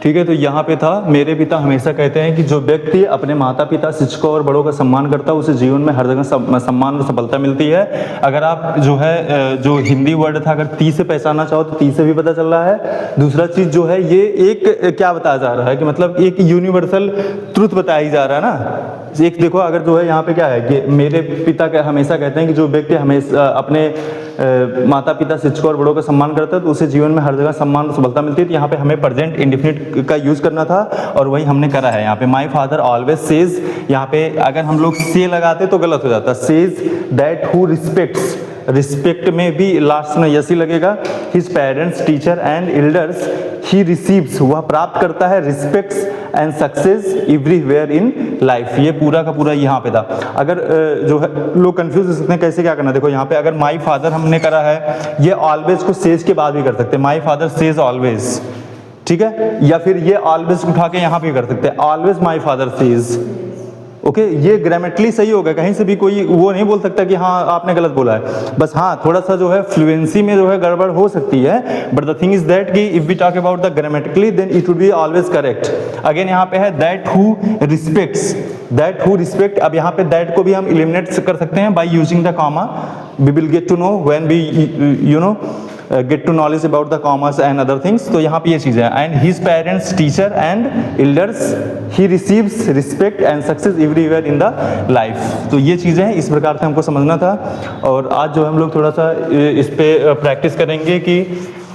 ठीक है, तो यहाँ पे था, मेरे पिता हमेशा कहते हैं कि जो व्यक्ति अपने माता पिता, शिक्षकों और बड़ों का सम्मान करता है उसे जीवन में हर जगह सम्मान और सफलता मिलती है। अगर आप जो है जो हिंदी वर्ड था, अगर ती से पहचानना चाहो तो ती से भी पता चल रहा है। दूसरा चीज़ जो है, ये एक क्या बताया जा रहा है कि मतलब एक यूनिवर्सल ट्रुथ बताया जा रहा है ना। एक देखो, अगर जो है यहाँ पे क्या है कि मेरे पिता हमेशा कहते हैं कि जो व्यक्ति हमेशा अपने माता पिता, शिक्षकों और बड़ों का सम्मान करता है तो उसे जीवन में हर जगह सम्मान और सफलता मिलती है। तो यहाँ पे हमें प्रेजेंट इंडेफिनिट का यूज़ करना था और वही हमने करा है। यहाँ पे माई फादर ऑलवेज सेज, यहाँ पे अगर हम लोग से लगाते तो गलत हो जाता। Says that who respects, respect में भी लास्ट में यस ही लगेगा। His parents, teacher and elders, he receives, वह प्राप्त करता है, respects and success everywhere in life. ये पूरा का पूरा यहाँ पे था। अगर जो है लोग कंफ्यूज हो सकते हैं कैसे क्या करना, देखो यहाँ पे अगर माई फादर हमने करा है, ये ऑलवेज को सेज के बाद भी कर सकते हैं, माई फादर सेज ऑलवेज, ठीक है। या फिर ये ऑलवेज उठा के यहाँ पे कर सकते हैं, always my father says. Okay, ये ग्रामेटिकली सही होगा, कहीं से भी कोई वो नहीं बोल सकता कि हाँ आपने गलत बोला है। बस हाँ, थोड़ा सा जो है फ्लुएंसी में जो है गड़बड़ हो सकती है, but the thing is that कि if we talk about the grammatically then it would be always correct. Again यहाँ पे है that who respects, that who respect. अब यहाँ पे दैट को भी हम एलिमिनेट कर सकते हैं by using the comma. We will get to know when we you know get to knowledge about the commerce and other things. तो यहाँ पे ये चीज़ है, and his parents, teacher and elders, he receives respect and success everywhere in the life. तो ये चीज़ें हैं, इस प्रकार से हमको समझना था। और आज जो हम लोग थोड़ा सा इस पे प्रैक्टिस करेंगे कि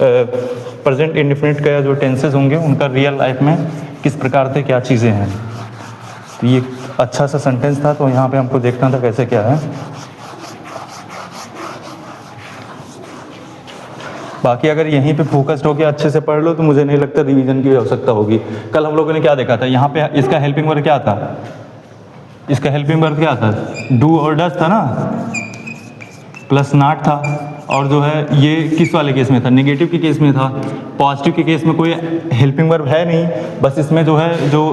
प्रेजेंट इंडेफिनिट का जो टेंसेज होंगे उनका रियल लाइफ में किस प्रकार से क्या चीज़ें हैं। तो ये अच्छा सा सेंटेंस था, तो यहाँ पे हमको देखना था कैसे क्या है। बाकी अगर यहीं पे फोकस्ड होकर अच्छे से पढ़ लो तो मुझे नहीं लगता रिवीजन की आवश्यकता होगी। कल हम लोगों ने क्या देखा था, यहाँ पे इसका हेल्पिंग वर्ब क्या था, इसका हेल्पिंग वर्ब क्या था, डू और डज था ना, प्लस नॉट था। और जो है ये किस वाले केस में था, नेगेटिव के केस में था। पॉजिटिव के केस में कोई हेल्पिंग वर्ब है नहीं, बस इसमें जो है जो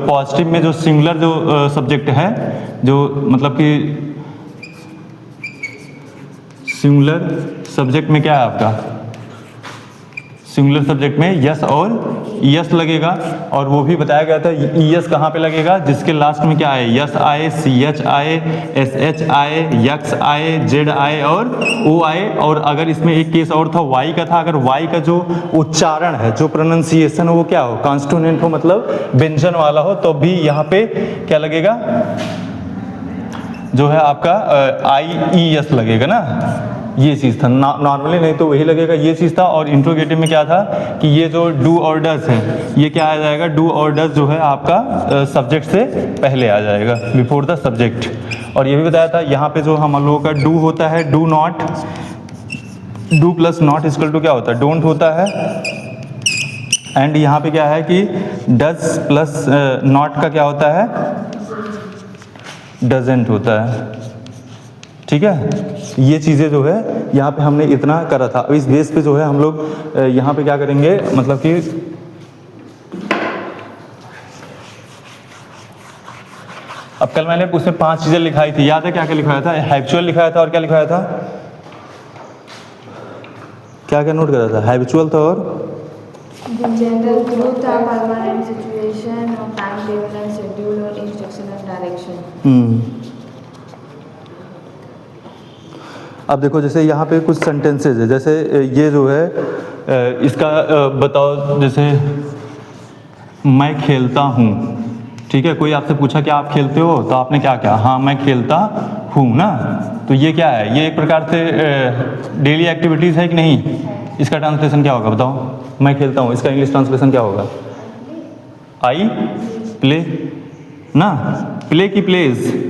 पॉजिटिव में जो सिंगुलर जो सब्जेक्ट है, जो मतलब कि सिंगुलर सब्जेक्ट में क्या है आपका, सिंगुलर सब्जेक्ट में यस और यस लगेगा। और वो भी बताया गया था यस कहाँ पे लगेगा, जिसके लास्ट में क्या आए, यस आए, सी एच आए, एस एच आए, यक्स आए, जेड आए और ओ आए। और अगर इसमें एक केस और था, वाई का था। अगर वाई का जो उच्चारण है, जो प्रोनाउंसिएशन हो, वो क्या हो, कॉन्स्टोनेंट हो, मतलब व्यंजन वाला हो, तो भी यहाँ पे क्या लगेगा, जो है आपका आई ई एस लगेगा ना। ये चीज़ था, नॉर्मली नहीं तो वही लगेगा, ये चीज़ था। और इंट्रोगेटिव में क्या था कि ये जो डू और डज है, ये क्या आ जाएगा, डू और डज जो है आपका सब्जेक्ट से पहले आ जाएगा, बिफोर द सब्जेक्ट। और ये भी बताया था यहाँ पे जो हम लोगों का डू होता है, do not, do plus not equal to क्या होता है, डोंट होता है। एंड यहाँ पे क्या है कि डज प्लस नॉट का क्या होता है, डजेंट होता है। ठीक है, ये चीज़ें जो है यहाँ पे हमने इतना करा था। अब इस बेस पे जो है हम लोग यहाँ पे क्या करेंगे, मतलब कि अब कल मैंने उसमें 5 चीज़ें लिखाई थी, याद है क्या क्या लिखाया था, हैबिचुअल लिखाया था और क्या लिखाया था, क्या क्या नोट करा था, हैबिचुअल था और जनरल ट्रूथ था, परमानेंट सिचुएशन और टाइम टेबल एंड शेड्यूल और इंस्ट्रक्शन एंड डायरेक्शन। अब देखो जैसे यहाँ पे कुछ सेंटेंसेज है, जैसे ये जो है इसका बताओ, जैसे मैं खेलता हूँ, ठीक है। कोई आपसे पूछा कि आप खेलते हो, तो आपने क्या किया, हाँ मैं खेलता हूँ ना। तो ये क्या है, ये एक प्रकार से डेली एक्टिविटीज़ है कि नहीं। इसका ट्रांसलेशन क्या होगा बताओ, मैं खेलता हूँ, इसका इंग्लिश ट्रांसलेशन क्या होगा, आई प्ले ना, प्ले की प्लेज,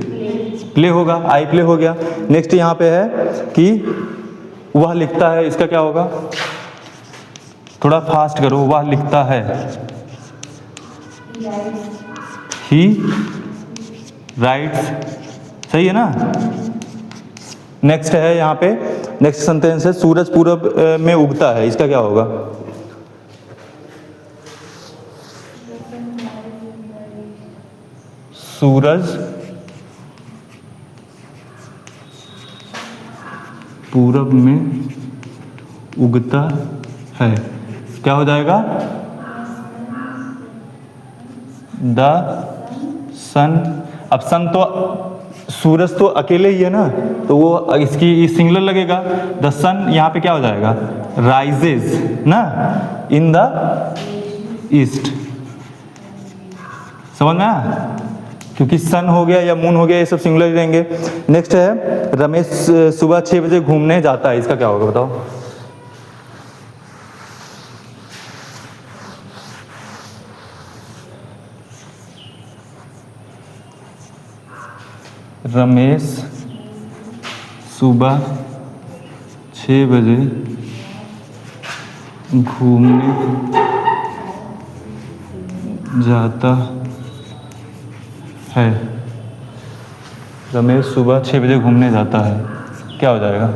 प्ले होगा, आई प्ले हो गया। नेक्स्ट यहाँ पे है कि वह लिखता है, इसका क्या होगा, थोड़ा फास्ट करो, वह लिखता है, ही राइट्स, सही है ना। नेक्स्ट है यहाँ पे, नेक्स्ट सेंटेंस है सूरज पूरब में उगता है, इसका क्या होगा, सूरज पूरब में उगता है, क्या हो जाएगा, द सन। अब सन तो सूरज तो अकेले ही है ना, तो वो इसकी सिंगुलर लगेगा। द सन यहाँ पे क्या हो जाएगा, राइजेज ना इन द ईस्ट। समझ में आया? क्योंकि सन हो गया या मून हो गया, ये सब सिंगुलर ही रहेंगे। नेक्स्ट है रमेश सुबह 6 बजे घूमने जाता है, इसका क्या होगा बताओ। रमेश सुबह 6 बजे घूमने जाता है। रमेश सुबह 6 बजे घूमने जाता है, क्या हो जाएगा?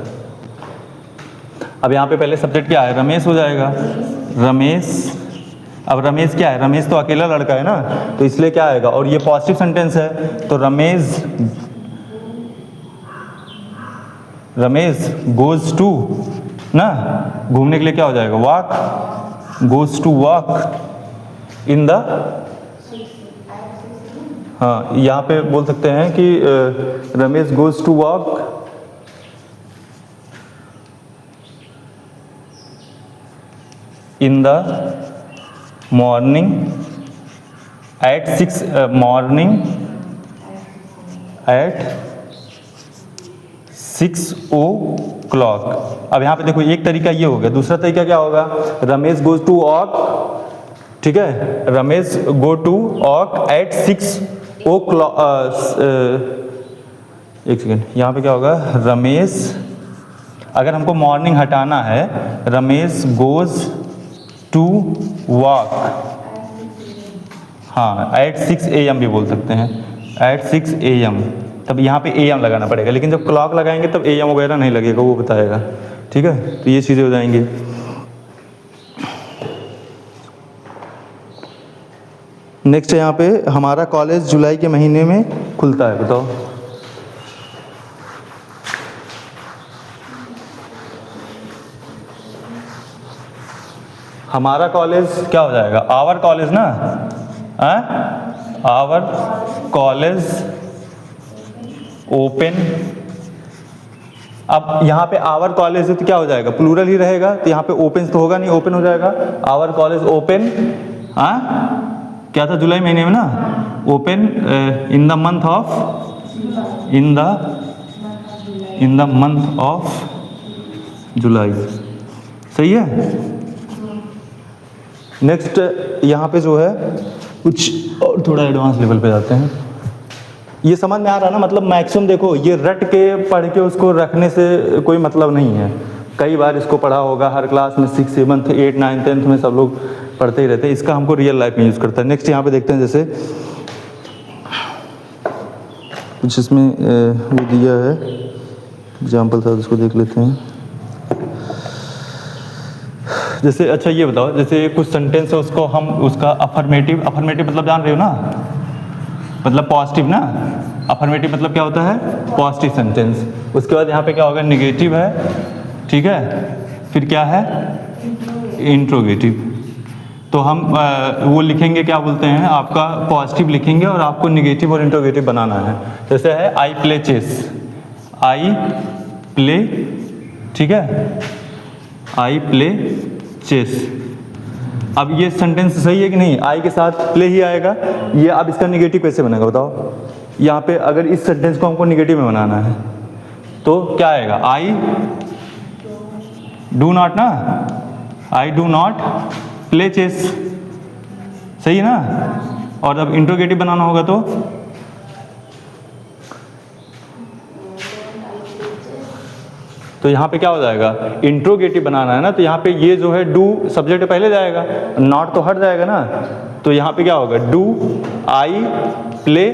अब यहाँ पे पहले सब्जेक्ट क्या है, रमेश हो जाएगा। रमेश, अब रमेश क्या है, रमेश तो अकेला लड़का है ना, तो इसलिए क्या आएगा, और ये पॉजिटिव सेंटेंस है, तो रमेश गोज टू ना, घूमने के लिए क्या हो जाएगा, walk, goes to walk in the, हाँ यहाँ पे बोल सकते हैं कि Ramesh goes to walk in the morning at 6 morning at 6 o'clock। अब यहाँ पे देखो एक तरीका ये हो गया, दूसरा तरीका क्या होगा, रमेश गोज टू वॉक, ठीक है, Ramesh go to walk at 6 o'clock। एक सेकेंड, यहाँ पे क्या होगा, रमेश, अगर हमको मॉर्निंग हटाना है, रमेश गोज टू वॉक, हाँ एट 6 AM भी बोल सकते हैं, एट 6 AM। तब यहाँ पे AM लगाना पड़ेगा, लेकिन जब क्लॉक लगाएंगे तब AM वगैरह नहीं लगेगा, वो बताएगा, ठीक है। तो ये चीज़ें हो जाएंगी। नेक्स्ट है यहाँ पे, हमारा कॉलेज जुलाई के महीने में खुलता है, बताओ। हमारा कॉलेज क्या हो जाएगा, आवर कॉलेज ना, आवर कॉलेज ओपन। अब यहाँ पे आवर कॉलेज है तो क्या हो जाएगा, प्लूरल ही रहेगा, तो यहाँ पे ओपन तो होगा नहीं, ओपन हो जाएगा, आवर कॉलेज ओपन, क्या था जुलाई महीने में ना, open in the month of, in the month of July. सही है। नेक्स्ट यहाँ पे जो है कुछ और थोड़ा एडवांस लेवल पे जाते हैं। ये समझ में आ रहा है ना, मतलब मैक्सिमम देखो ये रट के पढ़ के उसको रखने से कोई मतलब नहीं है। कई बार इसको पढ़ा होगा, हर क्लास में 6, 7, 8, 9, 10 में सब लोग पढ़ते ही रहते हैं, इसका हमको रियल लाइफ में यूज़ करता है। नेक्स्ट यहाँ पे देखते हैं, जैसे कुछ इसमें वो दिया है एग्जाम्पल था, उसको देख लेते हैं। जैसे अच्छा ये बताओ, जैसे कुछ सेंटेंस है उसको हम उसका अफर्मेटिव मतलब जान रहे हो ना, मतलब पॉजिटिव ना, अफर्मेटिव मतलब क्या होता है, पॉजिटिव सेंटेंस। उसके बाद यहाँ पे क्या होगा, निगेटिव है, ठीक है, फिर क्या है, इंट्रोगेटिव। तो हम वो लिखेंगे, क्या बोलते हैं, आपका पॉजिटिव लिखेंगे और आपको निगेटिव और इंट्रोगेटिव बनाना है। जैसे है I play chess, I play, ठीक है, आई प्ले चेस। अब ये सेंटेंस सही है कि नहीं, आई के साथ प्ले ही आएगा। ये अब इसका निगेटिव कैसे बनेगा बताओ। यहाँ पे अगर इस सेंटेंस को हमको निगेटिव में बनाना है तो क्या आएगा, आई डू नॉट ना, I do not play chess, सही है ना। और अब इंट्रोगेटिव बनाना होगा तो यहाँ पे क्या हो जाएगा, इंट्रोगेटिव बनाना है ना, तो यहाँ पे ये जो है डू सब्जेक्ट पहले जाएगा, नॉट तो हट जाएगा ना, तो यहाँ पे क्या होगा, डू आई प्ले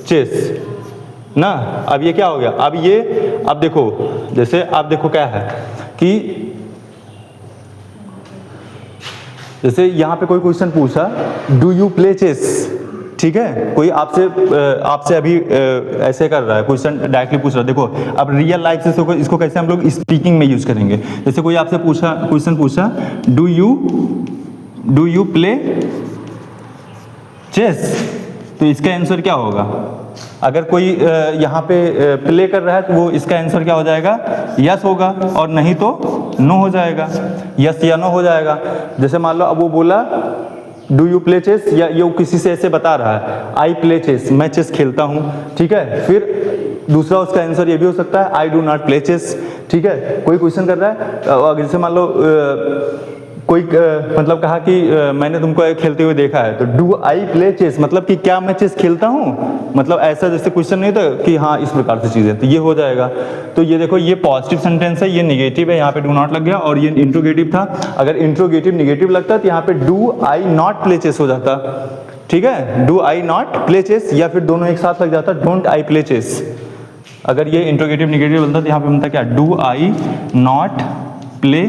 चेस ना। अब ये क्या हो गया, अब ये, अब देखो, जैसे अब देखो क्या है कि जैसे यहाँ पे कोई क्वेश्चन पूछा, डू यू प्ले चेस, ठीक है, कोई आपसे अभी ऐसे कर रहा है, क्वेश्चन डायरेक्टली पूछ रहा है। देखो अब रियल लाइफ से इसको कैसे हम लोग स्पीकिंग में यूज करेंगे। जैसे कोई आपसे क्वेश्चन पूछा, डू यू प्ले चेस, तो इसका आंसर क्या होगा? अगर कोई यहाँ पे प्ले कर रहा है तो वो इसका आंसर क्या हो जाएगा? यस होगा, और नहीं तो नो हो जाएगा, यस या नो हो जाएगा। जैसे मान लो अब वो बोला डू यू प्ले चेस, या ये किसी से ऐसे बता रहा है आई प्ले चेस, मैं चेस खेलता हूँ, ठीक है। फिर दूसरा उसका आंसर ये भी हो सकता है I do not play chess, ठीक है। कोई क्वेश्चन कर रहा है, अगर जैसे मान लो कोई मतलब कहा कि मैंने तुमको खेलते हुए देखा है, तो डू आई प्ले चेस मतलब कि क्या मैं चेस खेलता हूँ, मतलब ऐसा जैसे क्वेश्चन नहीं था कि हाँ इस प्रकार से चीज़ें, तो ये हो जाएगा। तो ये देखो ये पॉजिटिव सेंटेंस है, ये निगेटिव है, यहाँ पे डू नॉट लग गया, और ये इंट्रोगेटिव था। अगर इंट्रोगेटिव निगेटिव लगता तो यहाँ पे do I not play chess हो जाता, ठीक है, do I not play chess, या फिर दोनों एक साथ लग जाता डोंट आई प्ले चेस। अगर ये इंट्रोगेटिव निगेटिव बनता तो यहाँ पे बनता क्या? Do I not play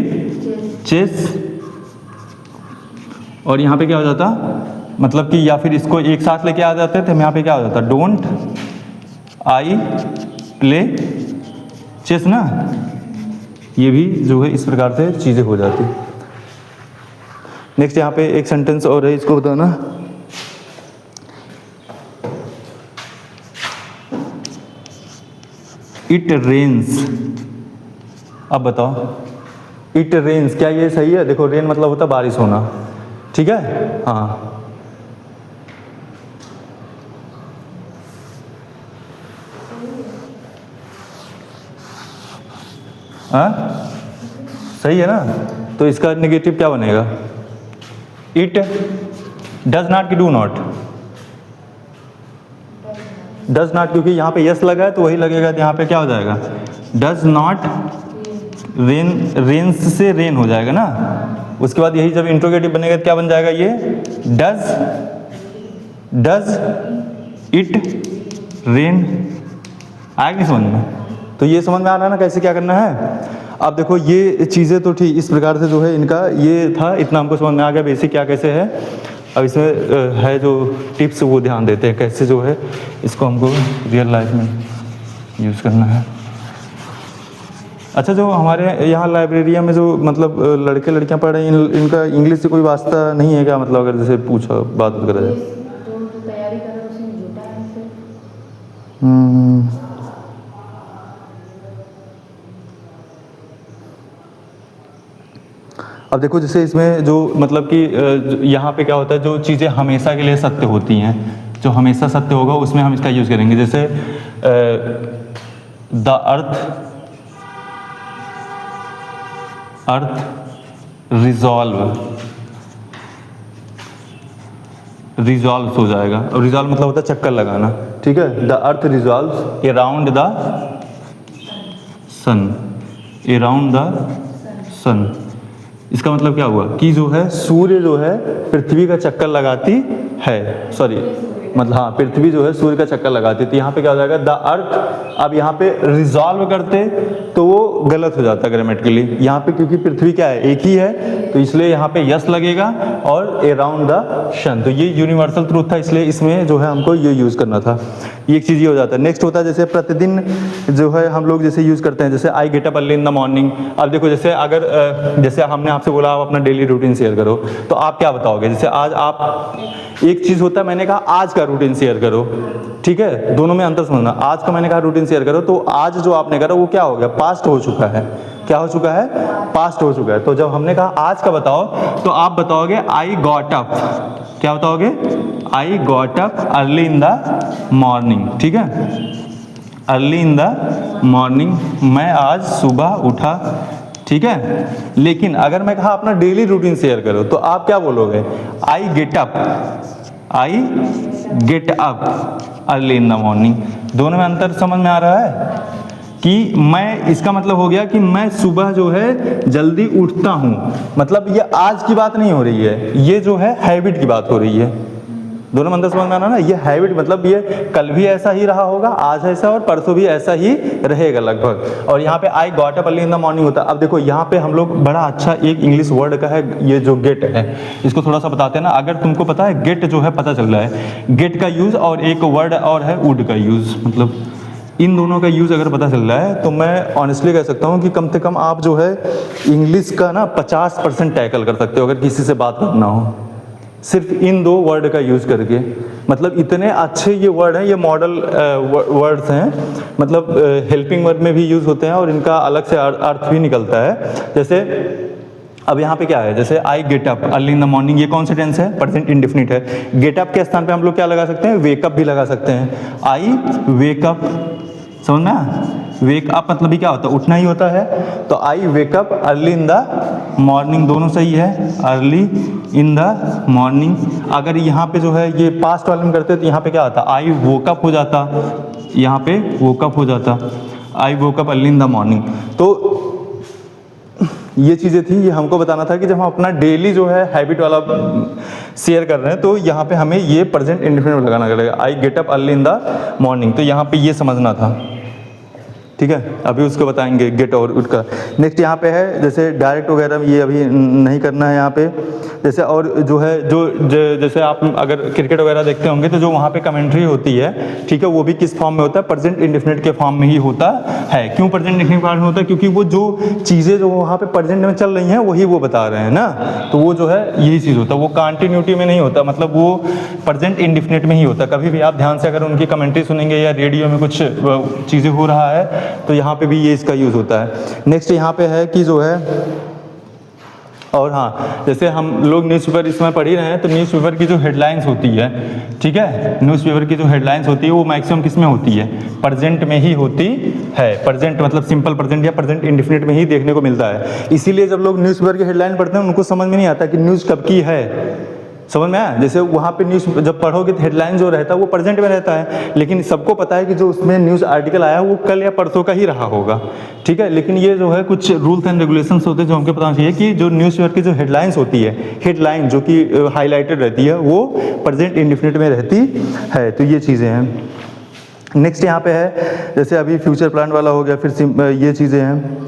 chess, और यहाँ पे क्या हो जाता, मतलब कि या फिर इसको एक साथ लेके आ जाते थे, यहाँ पे क्या हो जाता? डोंट आई प्ले चेस ना। ये भी जो है इस प्रकार से चीज़ें हो जाती। नेक्स्ट यहाँ पे एक सेंटेंस और है, इसको बताना। इट रेन्स, अब बताओ इट रेन्स, क्या ये सही है? देखो रेन मतलब होता बारिश होना, ठीक है, हाँ। हाँ सही है ना। तो इसका नेगेटिव क्या बनेगा? इट डज नॉट की डू नॉट? डज नॉट, क्योंकि यहाँ पे यस लगा है तो वही लगेगा, तो यहाँ पे क्या हो जाएगा? डज नॉट रेन, रेन्स से रेन हो जाएगा ना। उसके बाद यही जब इंट्रोगेटिव बनेगा तो क्या बन जाएगा? ये डज इट रेन। आएगा नहीं समझ में? तो ये समझ में आ रहा है ना कैसे क्या करना है। अब देखो ये चीज़ें तो ठीक इस प्रकार से जो है इनका ये था, इतना हमको समझ में आ गया बेसिक क्या कैसे है। अब इसमें है जो टिप्स वो ध्यान देते हैं कैसे जो है इसको हमको रियल लाइफ में यूज़ करना है। अच्छा, जो हमारे यहाँ लाइब्रेरिया में जो मतलब लड़के लड़कियाँ पढ़ रहे हैं, इनका इंग्लिश से कोई वास्ता नहीं है क्या? मतलब अगर जैसे पूछो बात करा जाए, तैयारी कर रहे हो उसमें जुटा है इससे। अब देखो जैसे इसमें जो मतलब कि यहाँ पे क्या होता है, जो चीज़ें हमेशा के लिए सत्य होती हैं, जो हमेशा सत्य होगा उसमें हम इसका यूज़ करेंगे। जैसे द अर्थ रिजॉल्व हो जाएगा, और रिजॉल्व मतलब होता है चक्कर लगाना, ठीक है। द अर्थ रिजॉल्व around the sun, around the sun. इसका मतलब क्या हुआ कि जो है सूर्य जो है पृथ्वी का चक्कर लगाती है, सॉरी मतलब हाँ पृथ्वी जो है सूर्य का चक्कर लगाती थी। यहाँ पे क्या हो जाएगा? The earth. अब यहाँ पे रिजॉल्व करते तो वो गलत हो जाता ग्रामेटिकली। यहाँ पे क्योंकि पृथ्वी क्या है? एक ही है, तो इसलिए यहाँ पे यस लगेगा, और अराउंड द सन। तो ये यूनिवर्सल ट्रूथ था, इसलिए इसमें जो है हमको ये यूज़ करना था। ये एक चीज़ ये हो जाता है। नेक्स्ट होता है जैसे प्रतिदिन जो है हम लोग जैसे यूज़ करते हैं, जैसे I get up early in the morning. अब देखो जैसे अगर जैसे हमने आपसे बोला आप अपना डेली रूटीन शेयर करो, तो आप क्या बताओगे? जैसे आज आप एक चीज़ होता है, मैंने कहा आज का रूटीन शेयर करो, ठीक है, दोनों में अंतर समझना। आज का मैंने कहा रूटीन शेयर करो, तो आज जो आपने करा वो क्या हो गया? पास्ट हो चुका है। क्या हो चुका है? पास्ट हो चुका है। तो जब हमने कहा आज का बताओ, तो आप बताओगे आई गॉट अप। क्या बताओगे? आई got up early in the morning, ठीक है, अर्ली इन द मॉर्निंग, मैं आज सुबह उठा, ठीक है। लेकिन अगर मैं कहा अपना डेली रूटीन शेयर करो, तो आप क्या बोलोगे? आई get up early in the morning. दोनों में अंतर समझ में आ रहा है कि मैं, इसका मतलब हो गया कि मैं सुबह जो है जल्दी उठता हूँ, मतलब ये आज की बात नहीं हो रही है, ये जो है हैबिट की बात हो रही है। दोनों में अंतर समझ में आना ना। ये हैबिट मतलब ये कल भी ऐसा ही रहा होगा, आज ऐसा, और परसों भी ऐसा ही रहेगा लगभग। और यहाँ पे आई got up early in the morning होता है। अब देखो यहाँ पे हम लोग बड़ा अच्छा एक इंग्लिश वर्ड का है, ये जो गेट है, इसको थोड़ा सा बताते हैं ना। अगर तुमको पता है गेट जो है, पता चल रहा है गेट का यूज़, और एक वर्ड और है वुड का यूज़, मतलब इन दोनों का यूज़ अगर पता चल रहा है, तो मैं ऑनेस्टली कह सकता हूँ कि कम से कम आप जो है इंग्लिश का ना 50% टैकल कर सकते हो, अगर किसी से बात करना हो। सिर्फ इन 2 वर्ड का यूज़ करके। मतलब इतने अच्छे ये वर्ड हैं, ये मॉडल वर्ड्स हैं, मतलब हेल्पिंग वर्ब में भी यूज़ होते हैं और इनका अलग से अर्थ भी निकलता है। जैसे अब यहाँ पे क्या है, जैसे I get up early in the morning, ये कौन सा टेंस है, प्रेजेंट इंडेफिनिट है। गेट अप के स्थान पे हम लोग क्या लगा सकते हैं, वेक अप भी लगा सकते हैं। आई वेक अप, समझ में आया? वेक अप मतलब भी क्या होता है, उठना ही होता है। तो I wake up early in the morning, दोनों सही है, अर्ली इन द मॉर्निंग। अगर यहाँ पे जो है ये पास्ट वाले में करते तो यहाँ पे क्या आता, आई वोक अप हो जाता, यहाँ पे वोक अप हो जाता, I woke up early in the morning. तो ये चीज़ें थी, ये हमको बताना था कि जब हम अपना डेली जो है हैबिट वाला शेयर कर रहे हैं तो यहाँ पे हमें ये प्रेजेंट इंडेफिनिट लगाना पड़ेगा, आई get up early in the morning. तो यहाँ पे ये समझना था, ठीक है। अभी उसको बताएंगे गेट और उठ का। नेक्स्ट यहाँ पे है जैसे डायरेक्ट वगैरह, ये अभी नहीं करना है यहाँ पे। जैसे और जो है जैसे आप अगर क्रिकेट वगैरह देखते होंगे तो जो वहाँ पे कमेंट्री होती है, ठीक है, वो भी किस फॉर्म में होता है, प्रेजेंट इंडेफिनिट के फॉर्म में ही होता है। क्यों प्रेजेंट इंडेफिनिट फॉर्म में होता है, क्योंकि वो जो चीज़ें जो वहाँ पे प्रेजेंट में चल रही हैं वही वो बता रहे हैं ना, तो वो जो है यही चीज़ होता है, वो कंटिन्यूटी में नहीं होता, मतलब वो प्रेजेंट इंडेफिनिट में ही होता है। कभी भी आप ध्यान से अगर उनकी कमेंट्री सुनेंगे या रेडियो में कुछ चीज़ें हो रहा है तो यहाँ पे भी ये इसका यूज़ होता है। नेक्स्ट यहाँ पे है कि जो है, और हाँ, जैसे हम लोग न्यूज़पेपर इसमें पढ़ ही रहे हैं तो न्यूज़पेपर की जो हेडलाइंस होती है, ठीक है, न्यूज़पेपर की जो हेडलाइंस होती है वो मैक्सिमम किस में होती है, प्रेजेंट में ही होती है। प्रेजेंट मतलब सिंपल प्रेजेंट या प्रेजेंट इंडेफिनिट में ही देखने को मिलता है। इसीलिए जब लोग न्यूज़पेपर की हेडलाइन पढ़ते हैं उनको समझ में नहीं आता कि न्यूज़ कब की है, समझ में आया? जैसे वहाँ पे न्यूज़ जब पढ़ोगे तो हेडलाइन जो रहता है वो प्रेजेंट में रहता है, लेकिन सबको पता है कि जो उसमें न्यूज़ आर्टिकल आया वो कल या परसों का ही रहा होगा, ठीक है। लेकिन ये जो है कुछ रूल्स एंड रेगुलेशंस होते हैं जो हमको पता चाहिए कि जो न्यूज़पेपर की जो हेडलाइंस होती है, हेडलाइन जो कि हाईलाइटेड रहती है वो प्रेजेंट इंडेफिनिट में रहती है। तो ये चीज़ें हैं। नेक्स्ट यहाँ पे है जैसे अभी फ्यूचर प्लान वाला हो गया, फिर ये चीज़ें हैं।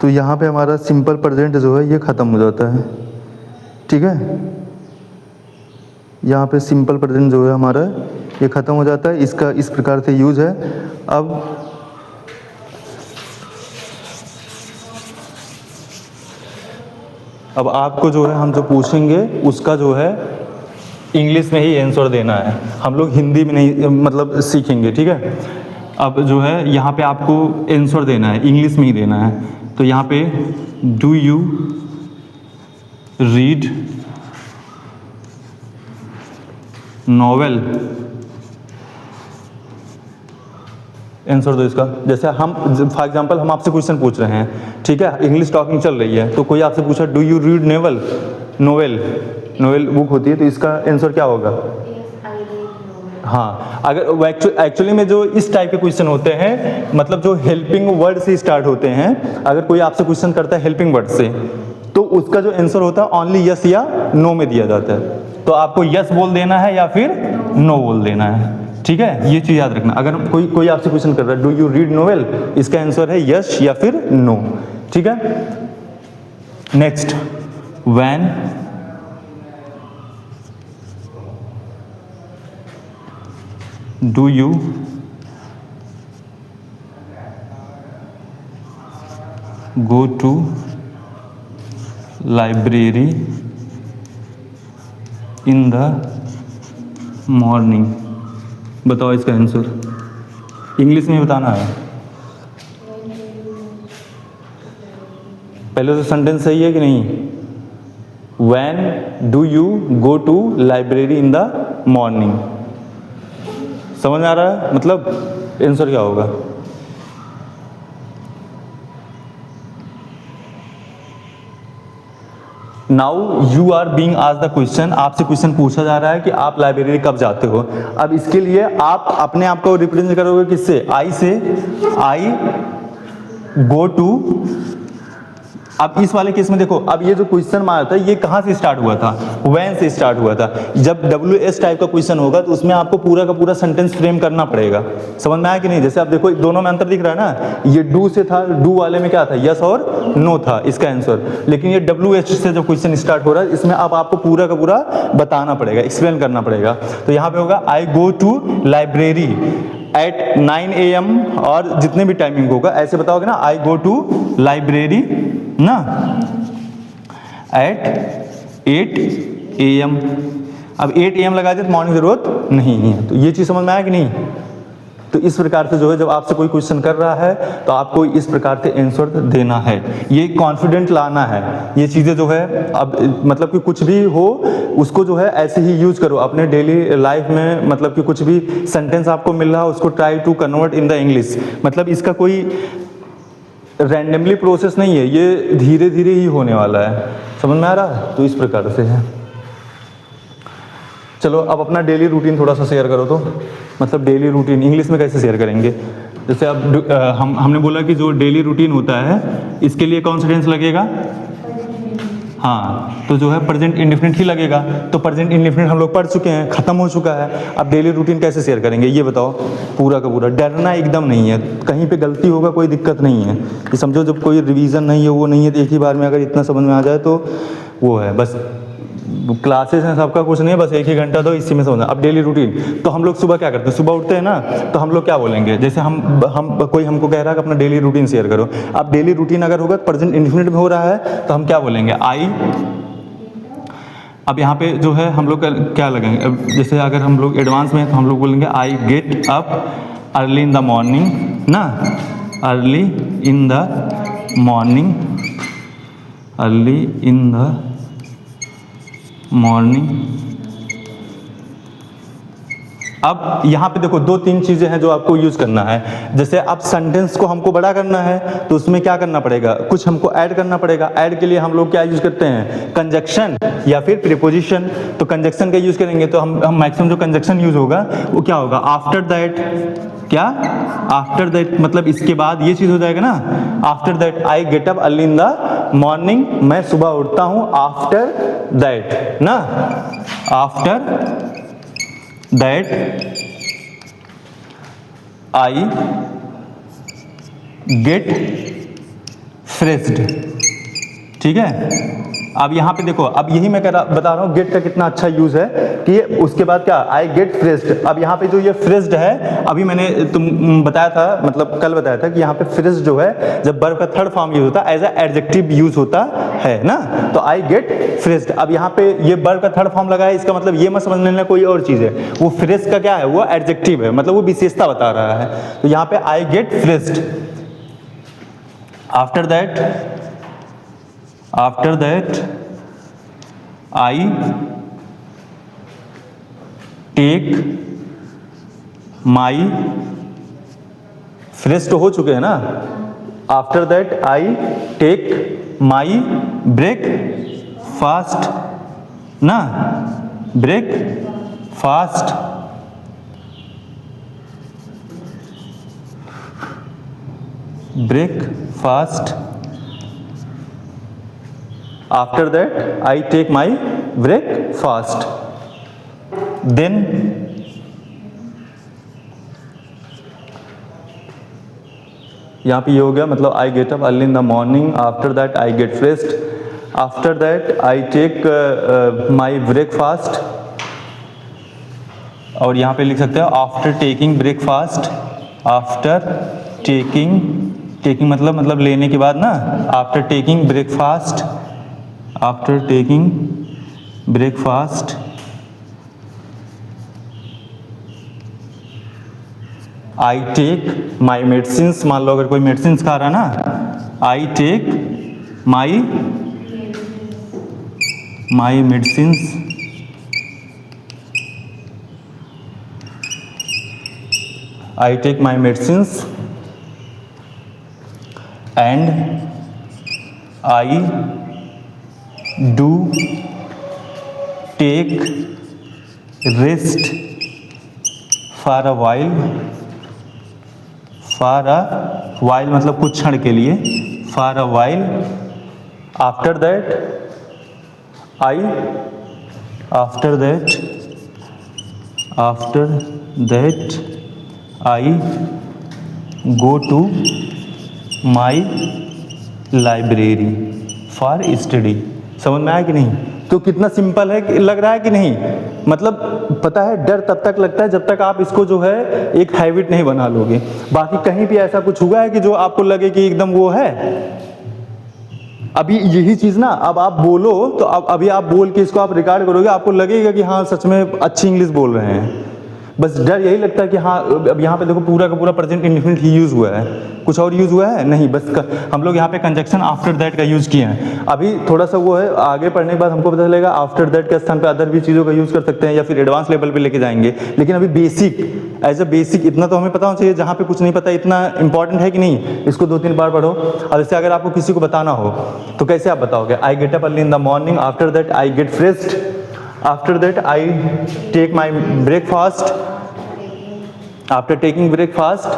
तो यहाँ पे हमारा सिंपल प्रेजेंट जो है ये ख़त्म हो जाता है, ठीक है। यहाँ पे सिंपल प्रेजेंट जो है हमारा ये ख़त्म हो जाता है, इसका इस प्रकार से यूज़ है। अब आपको जो है हम जो पूछेंगे उसका जो है इंग्लिश में ही आंसर देना है, हम लोग हिंदी में नहीं मतलब सीखेंगे, ठीक है। अब जो है यहाँ पे आपको आंसर देना है, इंग्लिश में ही देना है। तो यहाँ पे do you read novel, answer दो इसका। जैसे हम फॉर एग्जांपल हम आपसे क्वेश्चन पूछ रहे हैं, ठीक है, इंग्लिश टॉकिंग चल रही है, तो कोई आपसे पूछा do you read novel book होती है, तो इसका आंसर क्या होगा? हाँ, अगर एक्चुअली में जो इस टाइप के क्वेश्चन होते हैं, मतलब जो हेल्पिंग वर्ड से स्टार्ट होते हैं, अगर कोई आपसे क्वेश्चन करता है हेल्पिंग वर्ड से तो उसका जो आंसर होता है ओनली यस या नो में दिया जाता है। तो आपको यस बोल देना है या फिर नो बोल देना है, ठीक है, ये चीज़ याद रखना। अगर कोई आपसे क्वेश्चन कर रहा है डू यू रीड नोवेल, इसका आंसर है यस या फिर नो, ठीक है। Next, when do you go to library in the morning, बताओ इसका आंसर, इंग्लिश में बताना है। पहले तो सेंटेंस सही है कि नहीं? When do you go to library in the morning, समझ में आ रहा है? मतलब आंसर क्या होगा? Now you are being asked the question, आपसे क्वेश्चन पूछा जा रहा है कि आप लाइब्रेरी कब जाते हो। अब इसके लिए आप अपने आप को रिप्रेजेंट करोगे किससे? आई से। आई गो टू, अब इस वाले केस में देखो, अब ये जो क्वेश्चन मारा था ये कहाँ से स्टार्ट हुआ था, व्हेन से स्टार्ट हुआ था। जब WS टाइप का क्वेश्चन होगा तो उसमें आपको पूरा का पूरा सेंटेंस फ्रेम करना पड़ेगा। समझ में आया कि नहीं? जैसे आप देखो दोनों में अंतर दिख रहा है ना, ये डू से था, डू वाले में क्या था, यस और नो था इसका आंसर, लेकिन ये WH से जो क्वेश्चन स्टार्ट हो रहा है इसमें अब आपको पूरा का पूरा बताना पड़ेगा, एक्सप्लेन करना पड़ेगा। तो यहाँ पे होगा I go to library at 9 AM, और जितने भी टाइमिंग होगा ऐसे बताओगे ना, आई गो टू लाइब्रेरी ना एट 8 AM। अब 8 AM लगा दिया तो मॉर्निंग जरूरत नहीं है। तो ये चीज़ समझ में आया कि नहीं? तो इस प्रकार से जो है जब आपसे कोई क्वेश्चन कर रहा है तो आपको इस प्रकार से आंसर देना है, ये कॉन्फिडेंट लाना है। ये चीज़ें जो है अब मतलब कि कुछ भी हो उसको जो है ऐसे ही यूज करो अपने डेली लाइफ में। मतलब कि कुछ भी सेंटेंस आपको मिल रहा है उसको try to convert in the English. मतलब इसका कोई रैंडमली प्रोसेस नहीं है, ये धीरे धीरे ही होने वाला है। समझ में आ रहा है? तो इस प्रकार से है। चलो अब अपना डेली रूटीन थोड़ा सा शेयर करो। तो मतलब डेली रूटीन इंग्लिश में कैसे शेयर करेंगे? जैसे अब हमने बोला कि जो डेली रूटीन होता है इसके लिए कौन सा टेंस लगेगा? हाँ, तो जो है प्रेजेंट इंडेफिनिट ही लगेगा। तो प्रेजेंट इंडेफिनिट हम लोग पढ़ चुके हैं, खत्म हो चुका है। अब डेली रूटीन कैसे शेयर करेंगे ये बताओ? पूरा का पूरा डरना एकदम नहीं है, कहीं पे गलती होगा कोई दिक्कत नहीं है। ये समझो जब कोई रिवीजन नहीं है वो नहीं है तो एक ही बार में अगर इतना समझ में आ जाए तो वो है बस। क्लासेस हैं सबका कुछ नहीं है, बस 1 घंटा दो इसी में समझना। अब डेली रूटीन तो हम लोग सुबह क्या करते हैं, सुबह उठते हैं ना तो हम लोग क्या बोलेंगे? जैसे हम कोई हमको कह रहा है कि अपना डेली रूटीन शेयर करो। अब डेली रूटीन अगर होगा प्रेजेंट इंडेफिनिट में हो रहा है तो हम क्या बोलेंगे? आई। अब यहाँ पे जो है हम लोग क्या लगेंगे? अब जैसे अगर हम लोग एडवांस में हैं तो हम लोग बोलेंगे I get up early in the morning ना, early in the morning, early in the morning. अब यहाँ पे देखो 2-3 चीजें हैं जो आपको यूज करना है। जैसे अब सेंटेंस को हमको बड़ा करना है तो उसमें क्या करना पड़ेगा? कुछ हमको ऐड करना पड़ेगा। ऐड के लिए हम लोग क्या यूज करते हैं? कंजक्शन या फिर प्रीपोजिशन। तो कंजक्शन का यूज करेंगे तो हम मैक्सिमम जो कंजक्शन यूज होगा वो क्या होगा? After that. क्या? आफ्टर दैट मतलब इसके बाद ये चीज हो जाएगा ना। After that I get up early in the morning, मैं सुबह उठता हूं। आफ्टर दैट ना, आफ्टर दैट आई गेट फ्रेश्ड। ठीक है? अब यहाँ पे देखो, अब यही मैं बता रहा हूँ गेट का कितना अच्छा यूज है कि उसके बाद क्या? I get freshed. अब यहाँ पे जो ये फ्रेश्ड है, अभी मैंने तुम बताया था, मतलब कल बताया था कि यहाँ पे फ्रेश्ड जो है जब वर्ब का थर्ड फॉर्म यूज होता है एज ए एडजेक्टिव यूज होता है ना। तो आई गेट फ्रेश्ड, अब यहाँ पे ये वर्ब का थर्ड फॉर्म लगा है, इसका मतलब ये मत समझ लेना कोई और चीज है। वो फ्रेश का क्या है? वो एडजेक्टिव है, मतलब वो विशेषता बता रहा है। तो यहाँ पे I get freshed. After that I take my, fresh तो हो चुके हैं ना। After that I take my breakfast ना, breakfast. Breakfast. After that, I take my breakfast. Then, यहाँ पे ये हो गया, मतलब I get up early in the morning. After that, I get dressed. After that, I take my breakfast. और यहाँ पे लिख सकते हो after taking breakfast. After taking मतलब लेने के बाद ना। After taking breakfast. After taking breakfast, I take my medicines। मान लो अगर कोई मेडिसिन खा रहा है ना, I take my medicines। I take my medicines and I do take rest for a while। मतलब कुछ क्षण के लिए। for a while after that I go to my library for study. समझ में आया कि नहीं? तो कितना सिंपल है, लग रहा है कि नहीं? मतलब पता है, डर तब तक लगता है जब तक आप इसको जो है एक हैबिट नहीं बना लोगे। बाकी कहीं भी ऐसा कुछ हुआ है कि जो आपको लगे कि एकदम वो है? अभी यही चीज़ ना, अब आप बोलो तो अभी आप बोल के इसको आप रिकॉर्ड करोगे, आपको लगेगा कि हाँ सच में अच्छी इंग्लिश बोल रहे हैं। बस डर यही लगता है कि हाँ, अब यहाँ पे देखो पूरा का पूरा प्रेजेंट इंडेफिनिट ही यूज़ हुआ है, कुछ और यूज़ हुआ है नहीं। बस हम लोग यहाँ पे कंजक्शन आफ्टर दैट का यूज़ किए हैं। अभी थोड़ा सा वो है, आगे पढ़ने के बाद हमको पता चलेगा आफ्टर दैट के स्थान पे अदर भी चीज़ों का यूज़ कर सकते हैं या फिर एडवांस लेवल पे लेके जाएंगे। लेकिन अभी बेसिक, एज अ बेसिक इतना तो हमें पता होना चाहिए। जहाँ पे कुछ नहीं पता इतना इंपॉर्टेंट है कि नहीं, इसको 2-3 बार पढ़ो। और जैसे अगर आपको किसी को बताना हो तो कैसे आप बताओगे? I get up early in the morning, after that I get freshed, after that I take my breakfast, after taking breakfast.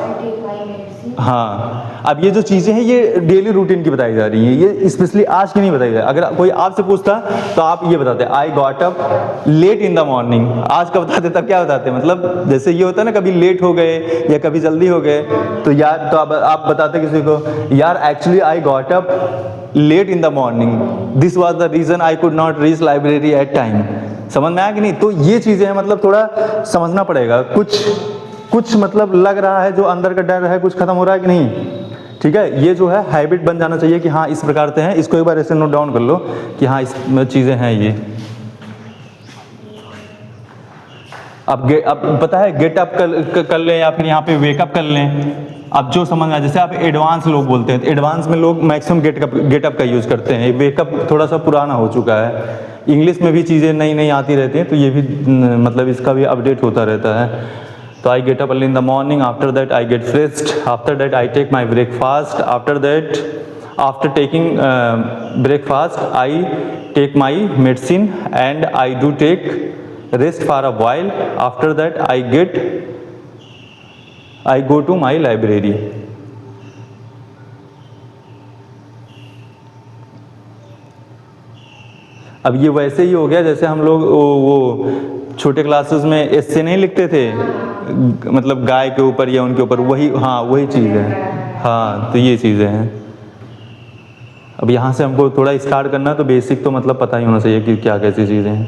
हाँ, अब ये जो चीज़ें हैं ये डेली रूटीन की बताई जा रही हैं, ये स्पेशली आज की नहीं बताई जा रही। अगर कोई आपसे पूछता तो आप ये बताते I got up late in the morning. आज का बताते तब क्या बताते? मतलब जैसे ये होता है ना, कभी लेट हो गए या कभी जल्दी हो गए तो यार, तो आप बताते किसी को, यार actually I got up late in the morning, this was the reason I could not reach library at time. समझ में आया कि नहीं? तो ये चीज़ें हैं, मतलब थोड़ा समझना पड़ेगा। कुछ मतलब लग रहा है, जो अंदर का डर है कुछ खत्म हो रहा है कि नहीं? ठीक है, ये जो है हैबिट बन जाना चाहिए कि हाँ इस प्रकार से हैं। इसको एक बार ऐसे नोट डाउन कर लो कि हाँ इस चीज़ें हैं ये। अब पता है गेट अप कर लें या फिर यहाँ पे वेकअप कर लें। अब जो समझ में आए, जैसे आप एडवांस लोग बोलते हैं तो एडवांस में लोग मैक्सिमम गेटअप का यूज़ करते हैं। वेकअप थोड़ा सा पुराना हो चुका है। इंग्लिश में भी चीज़ें नई नई आती रहती हैं, तो ये भी मतलब इसका भी अपडेट होता रहता है। तो I get up early in the morning, after that I get freshed, after that I take my breakfast, after that after taking breakfast I take my medicine and I do take rest for a while, after that I go to my library. अब ये वैसे ही हो गया जैसे हम लोग वो छोटे क्लासेस में एस्से नहीं लिखते थे, मतलब गाय के ऊपर या उनके ऊपर, वही, हाँ वही चीज़ है। हाँ, तो ये चीज़ें हैं। अब यहाँ से हमको थोड़ा स्टार्ट करना है, तो बेसिक तो मतलब पता ही होना चाहिए कि क्या कैसी चीज़ें हैं।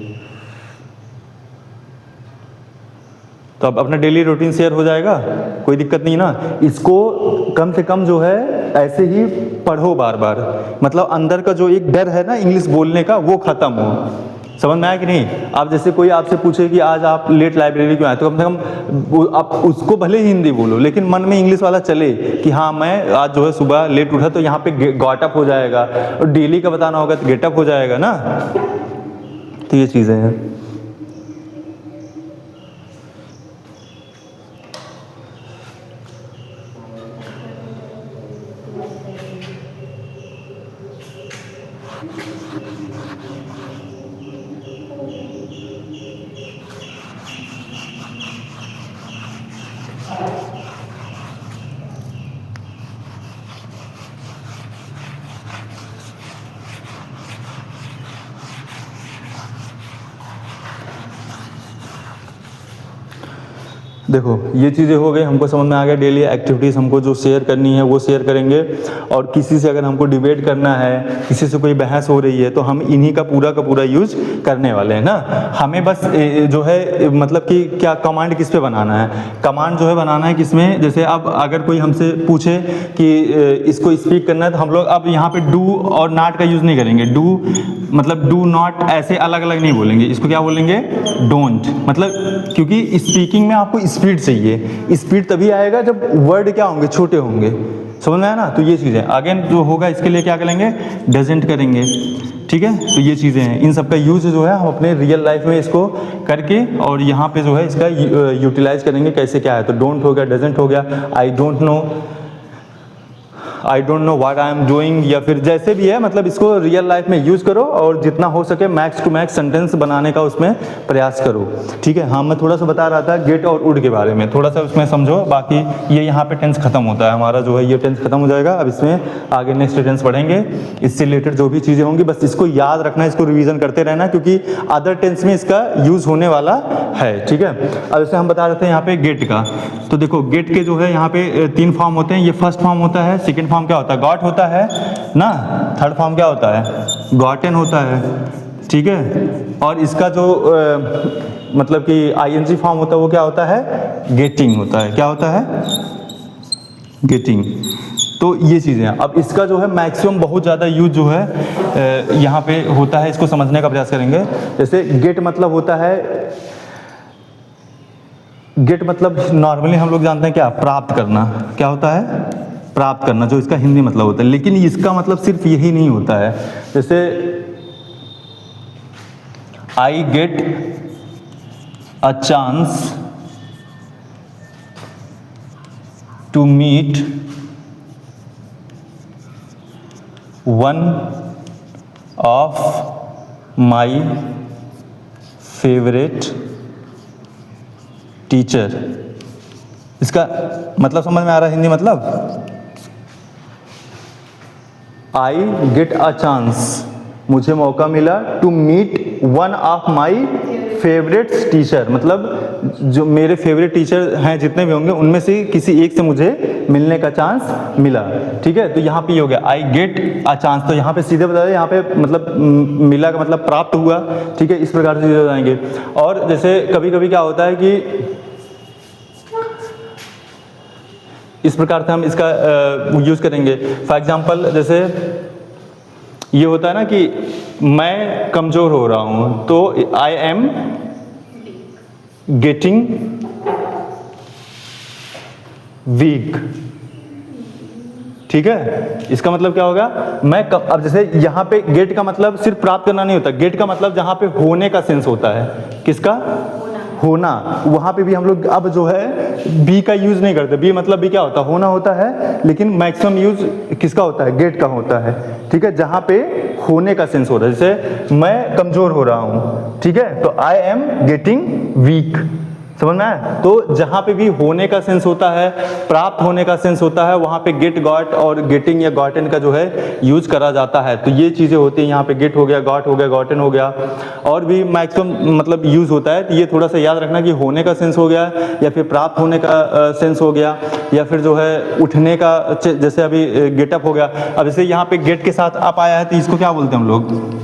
तो अब अपना डेली रूटीन शेयर हो जाएगा, कोई दिक्कत नहीं ना। इसको कम से कम जो है ऐसे ही पढ़ो बार बार, मतलब अंदर का जो एक डर है ना इंग्लिश बोलने का, वो ख़त्म हो। समझ में आया कि नहीं? आप जैसे कोई आपसे पूछे कि आज आप लेट लाइब्रेरी क्यों आए, तो कम से कम आप उसको भले ही हिंदी बोलो, लेकिन मन में इंग्लिश वाला चले कि हाँ मैं आज जो है सुबह लेट उठा, तो यहाँ पे गॉट अप हो जाएगा। और डेली का बताना होगा तो गेटअप हो जाएगा ना। तो ये चीज़ें हैं। देखो ये चीज़ें हो गई, हमको समझ में आ गया। डेली एक्टिविटीज़ हमको जो शेयर करनी है वो शेयर करेंगे। और किसी से अगर हमको डिबेट करना है, किसी से कोई बहस हो रही है, तो हम इन्हीं का पूरा यूज़ करने वाले हैं ना। हमें बस जो है मतलब कि क्या कमांड किस पे बनाना है, कमांड जो है बनाना है किसमें, जैसे अब अगर कोई हमसे पूछे कि इसको स्पीक करना है, तो हम लोग अब यहाँ पे डू और नॉट का यूज़ नहीं करेंगे। डू मतलब डू नॉट ऐसे अलग अलग नहीं बोलेंगे, इसको क्या बोलेंगे, डोंट। मतलब क्योंकि स्पीकिंग में आपको स्पीड चाहिए। स्पीड तभी आएगा जब वर्ड क्या होंगे, छोटे होंगे। समझ में आया ना। तो ये चीज़ें अगेन जो होगा इसके लिए क्या करेंगे, डजंट करेंगे। ठीक है, तो ये चीज़ें हैं। इन सब का यूज़ जो है हम अपने रियल लाइफ में इसको करके और यहाँ पे जो है इसका यूटिलाइज करेंगे कैसे क्या है। तो डोंट हो गया, डजंट हो गया, I don't know, I don't know what I am doing, या फिर जैसे भी है, मतलब इसको रियल लाइफ में यूज़ करो और जितना हो सके मैक्स टू मैक्स सेंटेंस बनाने का उसमें प्रयास करो, ठीक है। हाँ, मैं थोड़ा सा बता रहा था गेट और वुड के बारे में, थोड़ा सा उसमें समझो। बाकी ये यहाँ पे टेंस खत्म होता है हमारा, जो है ये टेंस खत्म हो जाएगा। अब इसमें आगे नेक्स्ट टेंस पढ़ेंगे, इससे रिलेटेड जो भी चीज़ें होंगी बस इसको याद रखना, इसको रिवीजन करते रहना, क्योंकि अदर टेंस में इसका यूज़ होने वाला है, ठीक है। अब जैसे हम बता रहे थे यहाँ पे गेट का, तो देखो गेट के जो है यहाँ पे 3 फॉर्म होते हैं। ये फर्स्ट फॉर्म होता है, सेकंड फॉर्म क्या होता है, गॉट होता है ना, थर्ड फॉर्म क्या होता है, गॉटन होता है, ठीक है। और इसका जो मतलब कि आईएनजी फॉर्म होता है वो क्या होता है, गेटिंग होता है। क्या होता है, गेटिंग। तो ये चीज़ें हैं। अब इसका जो है मैक्सिमम बहुत ज़्यादा यूज जो है यहाँ पे होता है, इसको समझने का प्रयास करेंगे। जैसे गेट मतलब होता है, गेट मतलब नॉर्मली हम लोग जानते हैं क्या, प्राप्त करना। क्या होता है, प्राप्त करना, जो इसका हिंदी मतलब होता है। लेकिन इसका मतलब सिर्फ यही नहीं होता है। जैसे I get a chance to meet one of my favourite teacher. इसका मतलब समझ में आ रहा है, हिंदी मतलब, आई गेट अ चांस, मुझे मौका मिला, to meet one of my favourite teacher, मतलब जो मेरे फेवरेट टीचर हैं जितने भी होंगे उनमें से किसी एक से मुझे मिलने का चांस मिला, ठीक है। तो यहाँ पे ये हो गया आई गेट अ चांस, तो यहाँ पे सीधे बता दें, यहाँ पे मतलब मिला का मतलब प्राप्त हुआ, ठीक है। इस प्रकार से चीज़ें हो जाएंगे। और जैसे कभी कभी क्या होता है कि इस प्रकार से हम इसका यूज़ करेंगे। फॉर एग्जांपल जैसे ये होता है ना कि मैं कमज़ोर हो रहा हूँ, तो आई एम गेटिंग वीक, ठीक है। इसका मतलब क्या होगा, अब जैसे यहाँ पे गेट का मतलब सिर्फ प्राप्त करना नहीं होता, गेट का मतलब जहाँ पे होने का सेंस होता है, किसका, होना। वहाँ पे भी हम लोग अब जो है बी का यूज़ नहीं करते। बी मतलब भी क्या होता है, होना होता है, लेकिन मैक्सिमम यूज़ किसका होता है, गेट का होता है, ठीक है। जहाँ पे होने का सेंस होता है, जैसे मैं कमज़ोर हो रहा हूँ, ठीक है, तो आई एम गेटिंग वीक, समझ में आया। तो जहाँ पे भी होने का सेंस होता है, प्राप्त होने का सेंस होता है, वहाँ पे गेट, गॉट और गेटिंग या गॉटन का जो है यूज करा जाता है। तो ये चीज़ें होती हैं, यहाँ पे गेट हो गया, गॉट हो गया, गॉटन हो गया, और भी मैक्सिमम मतलब यूज होता है। तो ये थोड़ा सा याद रखना कि होने का सेंस हो गया, या फिर प्राप्त होने का सेंस हो गया, या फिर जो है उठने का, जैसे अभी गेटअप हो गया। अब जैसे यहाँ पे गेट के साथ अप आया है, तो इसको क्या बोलते हैं हम लोग,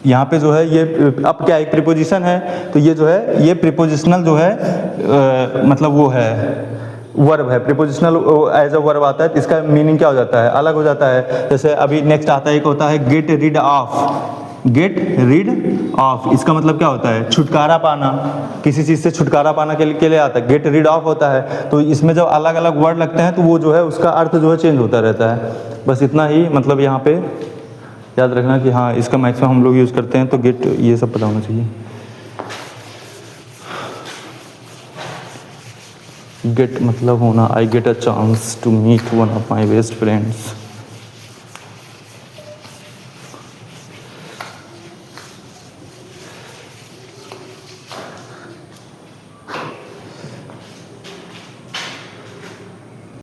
यहाँ पे जो है ये अप क्या एक प्रीपोजिशन है, तो ये जो है ये प्रीपोजिशनल जो है मतलब वो है वर्ब है, प्रीपोजिशनल एज अ वर्ब आता है। तो इसका मीनिंग क्या हो जाता है, अलग हो जाता है। जैसे अभी नेक्स्ट आता है, एक होता है get rid of, get rid of, इसका मतलब क्या होता है, छुटकारा पाना, किसी चीज़ से छुटकारा पाना के लिए आता है, गेट रिड ऑफ होता है। तो इसमें जब अलग अलग वर्ड लगते हैं तो वो जो है उसका अर्थ जो है चेंज होता रहता है। बस इतना ही मतलब यहाँ पे याद रखना कि हाँ इसका मैक्सिमम हम लोग यूज़ करते हैं। तो गेट ये सब पता होना चाहिए। गेट मतलब होना, I get a chance to meet one of my best friends.